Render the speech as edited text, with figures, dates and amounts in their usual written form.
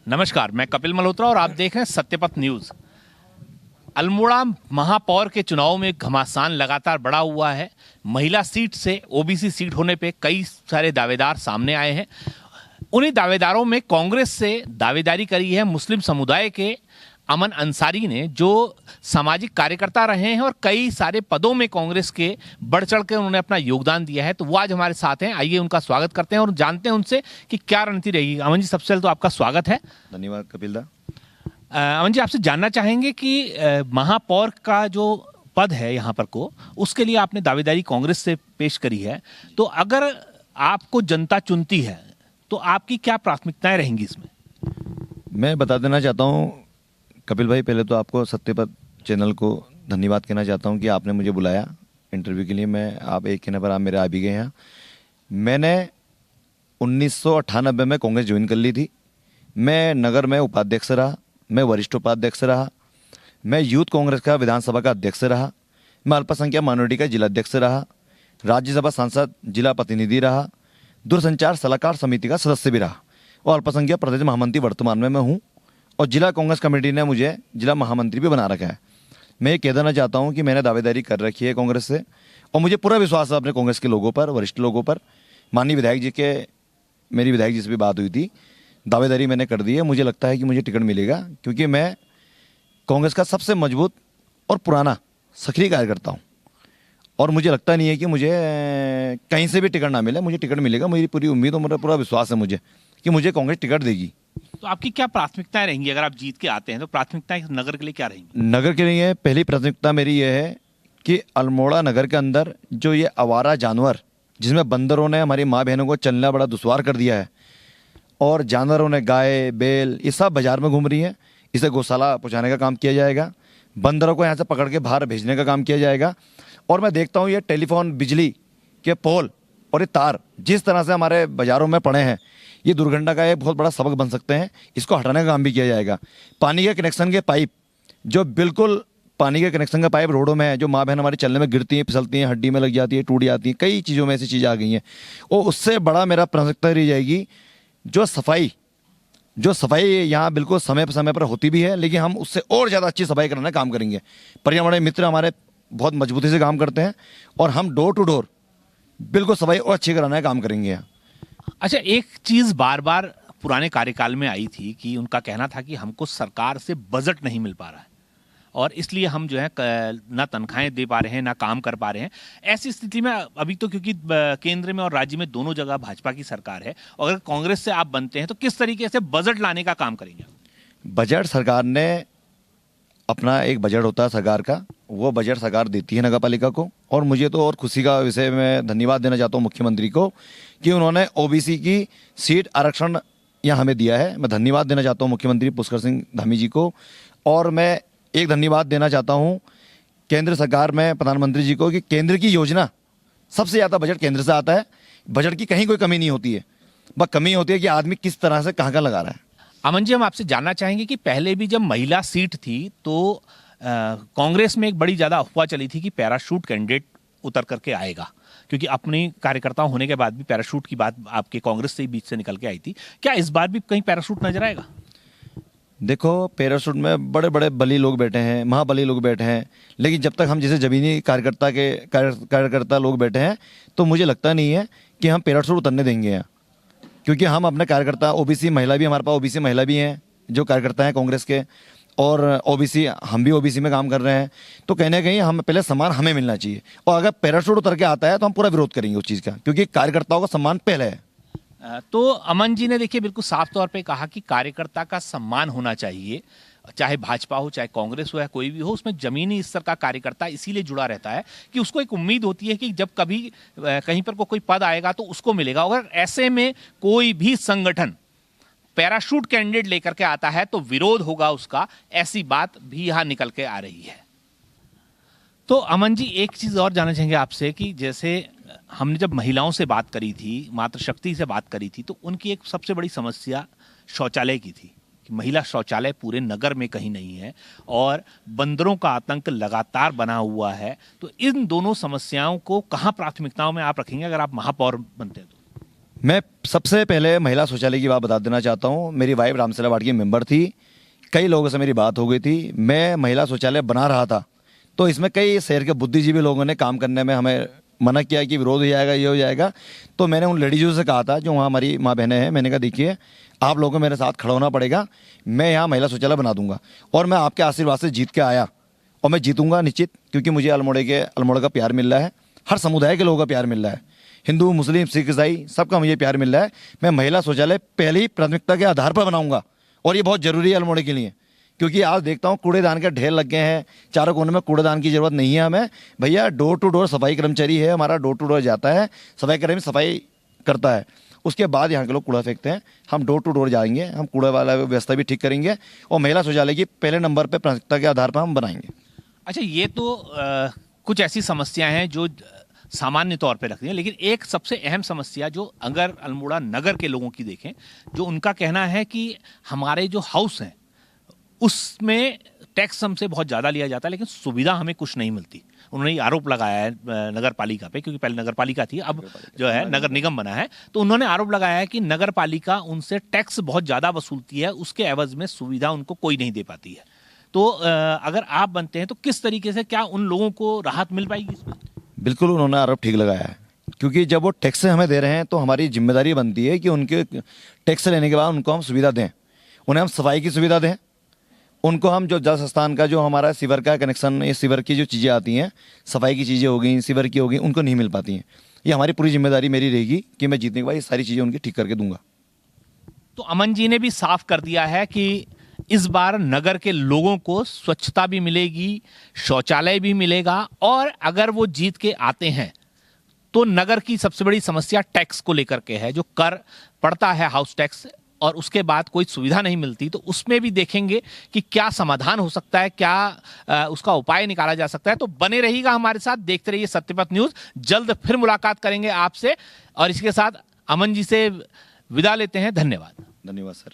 नमस्कार, मैं कपिल मल्होत्रा और आप देख रहे हैं सत्यपथ न्यूज। अल्मोड़ा महापौर के चुनाव में घमासान लगातार बढ़ा हुआ है। महिला सीट से ओबीसी सीट होने पे कई सारे दावेदार सामने आए हैं। उन्हीं दावेदारों में कांग्रेस से दावेदारी करी है मुस्लिम समुदाय के अमन अंसारी ने, जो सामाजिक कार्यकर्ता रहे हैं और कई सारे पदों में कांग्रेस के बढ़ चढ़ के उन्होंने अपना योगदान दिया है। तो वो आज हमारे साथ हैं। आइए उनका स्वागत करते हैं और जानते हैं उनसे कि क्या रणनीति रहेगी। अमन जी, सबसे पहले तो आपका स्वागत है। धन्यवाद कपिल दा। अमन जी, आपसे जानना चाहेंगे कि महापौर का जो पद है यहाँ पर को, उसके लिए आपने दावेदारी कांग्रेस से पेश करी है। तो अगर आपको जनता चुनती है तो आपकी क्या प्राथमिकताएं रहेंगी इसमें? मैं बता देना चाहता हूँ कपिल भाई, पहले तो आपको सत्यपथ चैनल को धन्यवाद कहना चाहता हूँ कि आपने मुझे बुलाया इंटरव्यू के लिए। आप एक कहने पर आप मेरे आ भी गए हैं। मैंने 1998 में कांग्रेस ज्वाइन कर ली थी। मैं नगर में उपाध्यक्ष रहा, मैं वरिष्ठ उपाध्यक्ष रहा, मैं यूथ कांग्रेस का विधानसभा का अध्यक्ष रहा, मैं अल्पसंख्यक माइनॉरिटी का जिलाध्यक्ष रहा, राज्यसभा सांसद, जिला प्रतिनिधि रहा, दूरसंचार सलाहकार समिति का सदस्य भी रहा और अल्पसंख्यक प्रदेश महामंत्री वर्तमान में मैं हूँ और जिला कांग्रेस कमेटी ने मुझे जिला महामंत्री भी बना रखा है। मैं ये कह देना चाहता हूँ कि मैंने दावेदारी कर रखी है कांग्रेस से और मुझे पूरा विश्वास है अपने कांग्रेस के लोगों पर, वरिष्ठ लोगों पर। माननीय विधायक जी के, मेरी विधायक जी से भी बात हुई थी, दावेदारी मैंने कर दी है। मुझे लगता है कि मुझे टिकट मिलेगा क्योंकि मैं कांग्रेस का सबसे मजबूत और पुराना सक्रिय कार्यकर्ता हूँ और मुझे लगता नहीं है कि मुझे कहीं से भी टिकट ना मिले, मुझे टिकट मिलेगा। मेरी पूरी उम्मीद और मेरा पूरा विश्वास है मुझे कि मुझे कांग्रेस टिकट देगी। तो आपकी क्या प्राथमिकताएं रहेंगी अगर आप जीत के आते हैं? तो प्राथमिकताएं नगर के लिए क्या रहेंगी? नगर के लिए पहली प्राथमिकता मेरी यह है कि अल्मोड़ा नगर के अंदर जो ये आवारा जानवर, जिसमें बंदरों ने हमारी माँ बहनों को चलना बड़ा दुश्वार कर दिया है और जानवरों ने गाय बैल ये सब बाजार में घूम रही हैं, इसे गौशाला पहुँचाने का काम किया जाएगा। बंदरों को यहाँ से पकड़ के बाहर भेजने का काम किया जाएगा। और मैं देखता हूँ ये टेलीफोन, बिजली के पोल और ये तार जिस तरह से हमारे बाज़ारों में पड़े हैं, ये दुर्घटना का एक बहुत बड़ा सबक बन सकते हैं। इसको हटाने का काम भी किया जाएगा। पानी के कनेक्शन के पाइप, जो बिल्कुल पानी के कनेक्शन का पाइप रोडों में है, जो माँ बहन हमारी चलने में गिरती हैं, फिसलती हैं, हड्डी में लग जाती है, टूट जाती हैं, कई चीज़ों में ऐसी चीज़ें आ गई हैं। और उससे बड़ा मेरा प्राथमिकता रह जाएगी जो सफाई यहाँ बिल्कुल समय पर होती भी है, लेकिन हम उससे और ज़्यादा अच्छी सफाई कराने का काम करेंगे। पर्यावरण मित्र हमारे बहुत मजबूती से काम करते हैं और हम डोर टू डोर बिल्कुल सफाई और अच्छी कराने का काम करेंगे यहाँ। अच्छा, एक चीज बार बार पुराने कार्यकाल में आई थी कि उनका कहना था कि हमको सरकार से बजट नहीं मिल पा रहा है और इसलिए हम जो है ना तनख्वाहें दे पा रहे हैं ना काम कर पा रहे हैं। ऐसी स्थिति में अभी तो क्योंकि केंद्र में और राज्य में दोनों जगह भाजपा की सरकार है, और अगर कांग्रेस से आप बनते हैं तो किस तरीके से बजट लाने का काम करेंगे? बजट सरकार ने अपना एक बजट होता है सरकार का, वो बजट सरकार देती है नगर पालिका को। और मुझे तो और खुशी का विषय में धन्यवाद देना चाहता हूँ मुख्यमंत्री को कि उन्होंने ओबीसी की सीट आरक्षण यहाँ हमें दिया है। मैं धन्यवाद देना चाहता हूँ मुख्यमंत्री पुष्कर सिंह धामी जी को। और मैं एक धन्यवाद देना चाहता हूँ केंद्र सरकार में प्रधानमंत्री जी को कि केंद्र की योजना, सबसे ज़्यादा बजट केंद्र से आता है। बजट की कहीं कोई कमी नहीं होती है, बस कमी होती है कि आदमी किस तरह से कहाँ लगा रहा है। अमन जी, हम आपसे जानना चाहेंगे कि पहले भी जब महिला सीट थी तो कांग्रेस में एक बड़ी ज्यादा अफवाह चली थी कि पैराशूट कैंडिडेट उतर करके आएगा, क्योंकि अपनी कार्यकर्ता होने के बाद भी पैराशूट की बात आपके कांग्रेस से ही बीच से निकल के आई थी। क्या इस बार भी कहीं पैराशूट नजर आएगा? देखो, पैराशूट में बड़े बड़े बली लोग बैठे हैं, महाबली लोग बैठे हैं, लेकिन जब तक हम जैसे जमीनी कार्यकर्ता लोग बैठे हैं तो मुझे लगता नहीं है कि हम पैराशूट उतरने देंगे यहाँ, क्योंकि हम अपने कार्यकर्ता ओबीसी महिला भी, हमारे पास ओबीसी महिला भी हैं जो कार्यकर्ता हैं कांग्रेस के, और ओबीसी हम भी ओबीसी में काम कर रहे हैं। तो कहने कहीं हम पहले सम्मान हमें मिलना चाहिए, और अगर पैराशूट उतर के आता है तो हम पूरा विरोध करेंगे उस चीज़ का, क्योंकि कार्यकर्ताओं का सम्मान पहले है। तो अमन जी ने देखिए बिल्कुल साफ तौर पे कहा कि कार्यकर्ता का सम्मान होना चाहिए, चाहे भाजपा हो चाहे कांग्रेस हो या कोई भी हो, उसमें जमीनी स्तर का कार्यकर्ता इसीलिए जुड़ा रहता है कि उसको एक उम्मीद होती है कि जब कभी कहीं पर कोई पद आएगा तो उसको मिलेगा। अगर ऐसे में कोई भी संगठन पैराशूट कैंडिडेट लेकर के आता है तो विरोध होगा उसका, ऐसी बात भी यहां निकल के आ रही है। तो अमन जी, एक चीज और जानना चाहेंगे आपसे कि जैसे हमने जब महिलाओं से बात करी थी, मातृशक्ति से बात करी थी, तो उनकी एक सबसे बड़ी समस्या शौचालय की थी कि महिला शौचालय पूरे नगर में कहीं नहीं है और बंदरों का आतंक लगातार बना हुआ है। तो इन दोनों समस्याओं को कहां प्राथमिकताओं में आप रखेंगे अगर आप महापौर बनते हैं तो? मैं सबसे पहले महिला शौचालय की बात बता देना चाहता हूँ। मेरी वाइफ रामसला वार्ड की मेंबर थी, कई लोगों से मेरी बात हो गई थी, मैं महिला शौचालय बना रहा था, तो इसमें कई शहर के बुद्धिजीवी लोगों ने काम करने में हमें मना किया कि विरोध हो जाएगा, ये हो जाएगा। तो मैंने उन लेडीज़ों से कहा था जो वहाँ हमारी माँ बहनें हैं, मैंने कहा देखिए आप लोगों को मेरे साथ खड़ा होना पड़ेगा, मैं यहाँ महिला शौचालय बना दूंगा। और मैं आपके आशीर्वाद से जीत के आया और मैं जीतूंगा निश्चित, क्योंकि मुझे अल्मोड़ा का प्यार मिल रहा है, हर समुदाय के लोगों का प्यार मिल रहा है, हिंदू मुस्लिम सिख ईसाई सबका मुझे प्यार मिल रहा है। मैं महिला शौचालय पहली प्राथमिकता के आधार पर बनाऊंगा और ये बहुत ज़रूरी है अल्मोड़ा के लिए, क्योंकि आज देखता हूँ कूड़ेदान के ढेर लग गए हैं चारों कोने में। कूड़ेदान की ज़रूरत नहीं है हमें भैया, डोर टू डोर सफाई कर्मचारी है हमारा, डोर टू डोर जाता है, सफाई कर्मी सफाई करता है, उसके बाद यहाँ के लोग कूड़ा फेंकते हैं। हम डोर टू डोर जाएंगे, हम कूड़ा वाला व्यवस्था भी ठीक करेंगे और महिला शौचालय की पहले नंबर पर प्राथमिकता के आधार पर हम बनाएंगे। अच्छा, ये तो कुछ ऐसी समस्याएं हैं जो सामान्य तौर पे रखती हैं, लेकिन एक सबसे अहम समस्या जो अगर अल्मोड़ा नगर के लोगों की देखें, जो उनका कहना है कि हमारे जो हाउस हैं उसमें टैक्स हमसे बहुत ज़्यादा लिया जाता है लेकिन सुविधा हमें कुछ नहीं मिलती। उन्होंने ये आरोप लगाया है नगर पालिका पे, क्योंकि पहले नगर पालिका थी, अब जो है नगर निगम बना है, तो उन्होंने आरोप लगाया है कि नगर पालिका उनसे टैक्स बहुत ज़्यादा वसूलती है, उसके एवज में सुविधा उनको कोई नहीं दे पाती है। तो अगर आप बनते हैं तो किस तरीके से, क्या उन लोगों को राहत मिल पाएगी इसमें? बिल्कुल, उन्होंने आरोप ठीक लगाया है, क्योंकि जब वो टैक्स हमें दे रहे हैं तो हमारी जिम्मेदारी बनती है कि उनके टैक्स लेने के बाद उनको हम सुविधा दें, उन्हें हम सफाई की सुविधा दें, उनको हम जो जल संस्थान का जो हमारा सीवर का कनेक्शन, ये सीवर की जो चीज़ें आती हैं, सफाई की चीज़ें हो गई, सीवर की हो गई, उनको नहीं मिल पाती हैं। ये हमारी पूरी जिम्मेदारी मेरी रहेगी कि मैं जीतने के बाद ये सारी चीज़ें उनकी ठीक करके दूंगा। तो अमन जी ने भी साफ कर दिया है कि इस बार नगर के लोगों को स्वच्छता भी मिलेगी, शौचालय भी मिलेगा, और अगर वो जीत के आते हैं तो नगर की सबसे बड़ी समस्या टैक्स को लेकर के है, जो कर पड़ता है हाउस टैक्स, और उसके बाद कोई सुविधा नहीं मिलती, तो उसमें भी देखेंगे कि क्या समाधान हो सकता है, क्या उसका उपाय निकाला जा सकता है। तो बने रहिएगा हमारे साथ, देखते रहिए सत्यपथ न्यूज। जल्द फिर मुलाकात करेंगे आपसे, और इसके साथ अमन जी से विदा लेते हैं। धन्यवाद। धन्यवाद सर।